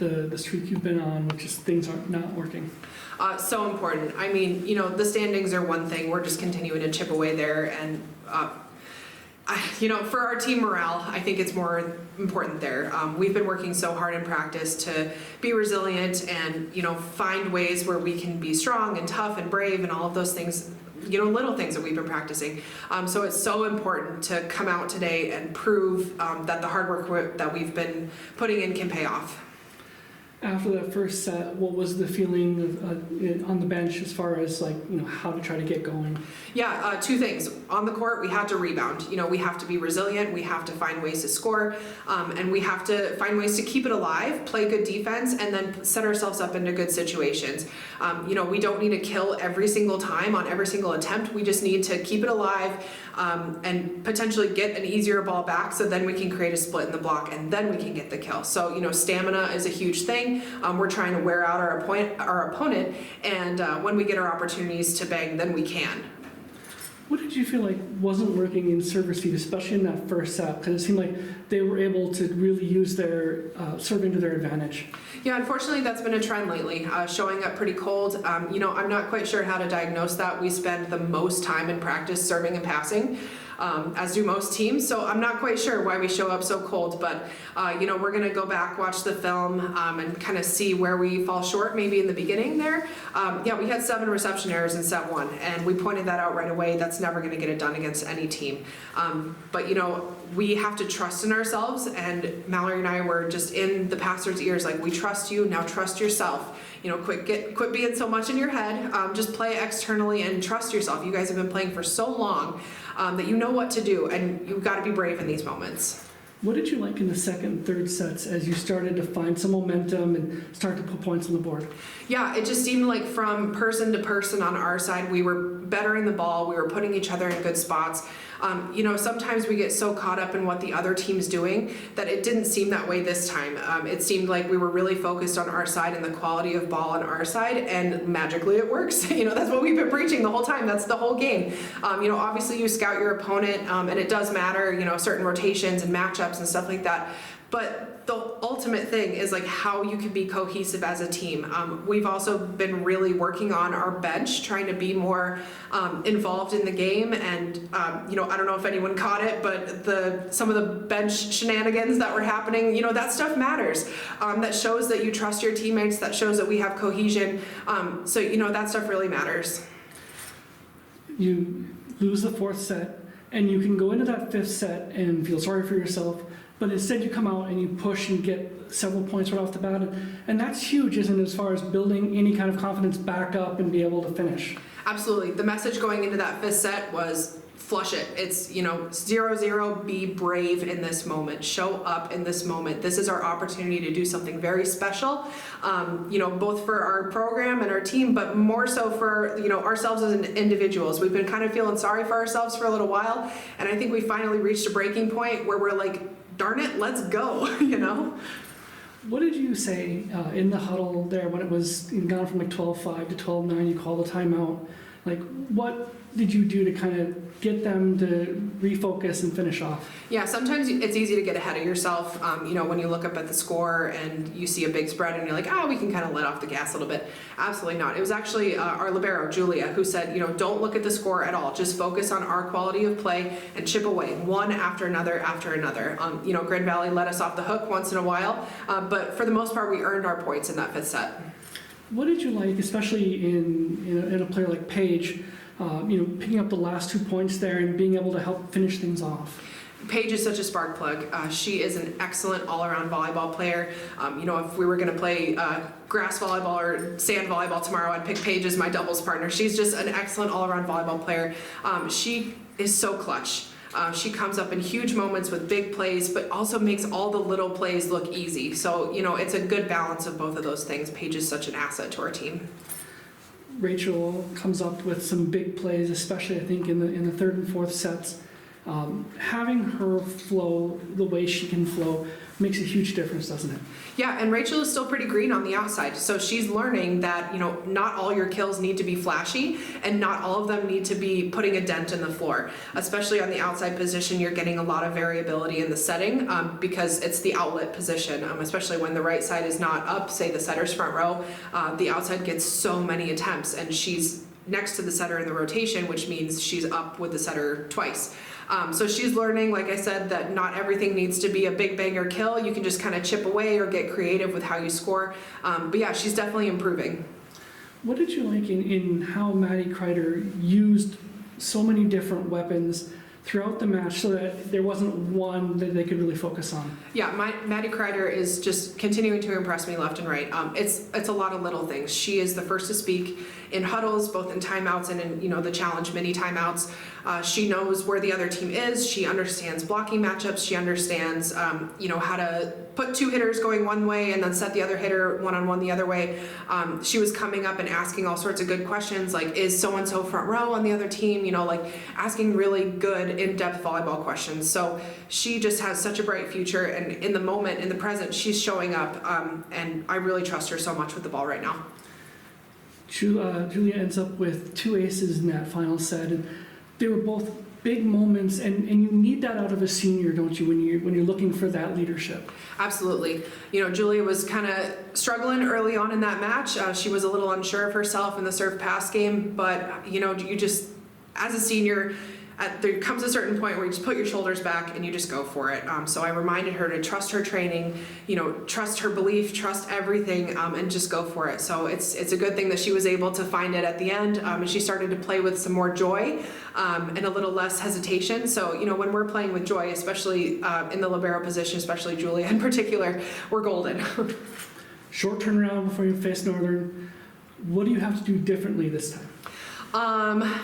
the streak you've been on, which is things aren't not working? So important. I mean, the standings are one thing. We're just continuing to chip away there, and for our team morale, I think it's more important there. We've been working so hard in practice to be resilient and, find ways where we can be strong and tough and brave and all of those things, little things that we've been practicing. So it's so important to come out today and prove that the hard work that we've been putting in can pay off. After that first set, what was the feeling of, on the bench as far as how to try to get going? Yeah, two things. On the court, we had to rebound. We have to be resilient. We have to find ways to score, and we have to find ways to keep it alive, play good defense, and then set ourselves up into good situations. We don't need to kill every single time on every single attempt. We just need to keep it alive and potentially get an easier ball back, so then we can create a split in the block, and then we can get the kill. So stamina is a huge thing. We're trying to wear out our opponent, and when we get our opportunities to bang, then we can. What did you feel like wasn't working in serve receive, especially in that first set? Because it seemed like they were able to really use their serving to their advantage. Yeah, unfortunately, that's been a trend lately, showing up pretty cold. I'm not quite sure how to diagnose that. We spend the most time in practice serving and passing, as do most teams. So I'm not quite sure why we show up so cold, but we're going to go back, watch the film, and kind of see where we fall short maybe in the beginning there. We had 7 reception errors in set 1, and we pointed that out right away. That's never going to get it done against any team. But we have to trust in ourselves, and Mallory and I were just in the pastor's ears, like, we trust you, now trust yourself. Quit being so much in your head, just play externally and trust yourself. You guys have been playing for so long that you know what to do, and you've got to be brave in these moments. What did you like in the second and third sets as you started to find some momentum and start to put points on the board? Yeah, it just seemed like from person to person on our side, we were bettering the ball, we were putting each other in good spots. Sometimes we get so caught up in what the other team's doing that it didn't seem that way this time. It seemed like we were really focused on our side and the quality of ball on our side, and magically it works. That's what we've been preaching the whole time. That's the whole game. Obviously you scout your opponent, and it does matter, certain rotations and matchups and stuff like that. But the ultimate thing is how you can be cohesive as a team. We've also been really working on our bench, trying to be more involved in the game. And I don't know if anyone caught it, but some of the bench shenanigans that were happening, that stuff matters. That shows that you trust your teammates. That shows that we have cohesion. So that stuff really matters. You lose the fourth set, and you can go into that fifth set and feel sorry for yourself. But instead you come out and you push and get several points right off the bat. And that's huge, isn't it, as far as building any kind of confidence back up and be able to finish? Absolutely. The message going into that fifth set was flush it. It's, 0-0, be brave in this moment. Show up in this moment. This is our opportunity to do something very special, both for our program and our team, but more so for, ourselves as individuals. We've been kind of feeling sorry for ourselves for a little while, and I think we finally reached a breaking point where we're like, darn it, let's go, What did you say in the huddle there when it was gone from 12-5 to 12-9, you called a timeout? What did you do to kind of get them to refocus and finish off? Yeah, sometimes it's easy to get ahead of yourself. When you look up at the score and you see a big spread and you're like, we can kind of let off the gas a little bit. Absolutely not. It was actually our libero, Julia, who said, don't look at the score at all. Just focus on our quality of play and chip away one after another after another. Grand Valley let us off the hook once in a while, but for the most part, we earned our points in that fifth set. What did you like, especially in a player like Paige, picking up the last 2 points there and being able to help finish things off? Paige is such a spark plug. She is an excellent all-around volleyball player. If we were going to play grass volleyball or sand volleyball tomorrow, I'd pick Paige as my doubles partner. She's just an excellent all-around volleyball player. She is so clutch. She comes up in huge moments with big plays, but also makes all the little plays look easy. So, it's a good balance of both of those things. Paige is such an asset to our team. Rachel comes up with some big plays, especially I think in the third and fourth sets. Having her flow the way she can flow, makes a huge difference, doesn't it? Yeah, and Rachel is still pretty green on the outside, so she's learning that, you know, not all your kills need to be flashy, and not all of them need to be putting a dent in the floor. Especially on the outside position, you're getting a lot of variability in the setting because it's the outlet position, especially when the right side is not up, say the setter's front row, the outside gets so many attempts, and she's next to the setter in the rotation, which means she's up with the setter twice. So she's learning, like I said, that not everything needs to be a big banger kill. You can just kind of chip away or get creative with how you score. But yeah, she's definitely improving. What did you like in how Maddie Kreider used so many different weapons throughout the match so that there wasn't one that they could really focus on? Yeah, Maddie Kreider is just continuing to impress me left and right. It's a lot of little things. She is the first to speak in huddles, both in timeouts and in, you know, the challenge mini timeouts. She knows where the other team is. She understands blocking matchups. She understands, you know, how to put two hitters going one way and then set the other hitter one-on-one the other way. She was coming up and asking all sorts of good questions, like, is so-and-so front row on the other team? You know, like asking really good in-depth volleyball questions. So she just has such a bright future, and in the moment, in the present, she's showing up, and I really trust her so much with the ball right now. Julia ends up with 2 aces in that final set, and they were both big moments, and you need that out of a senior, don't you, when you're looking for that leadership? Absolutely. You know, Julia was kind of struggling early on in that match. She was a little unsure of herself in the serve pass game, but you know, you just, as a senior, there comes a certain point where you just put your shoulders back and you just go for it. So I reminded her to trust her training, you know, trust her belief, trust everything, and just go for it. So it's a good thing that she was able to find it at the end, and she started to play with some more joy and a little less hesitation. So, you know, when we're playing with joy, especially in the libero position, especially Julia in particular, we're golden. Short turnaround before you face Northern. What do you have to do differently this time?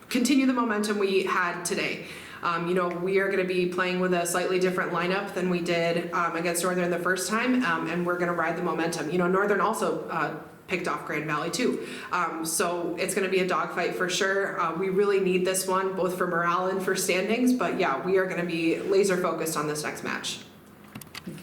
Continue the momentum we had today. You know, we are going to be playing with a slightly different lineup than we did against Northern the first time, and we're going to ride the momentum. You know, Northern also picked off Grand Valley too. So it's going to be a dogfight for sure. We really need this one, both for morale and for standings, but yeah, we are going to be laser focused on this next match.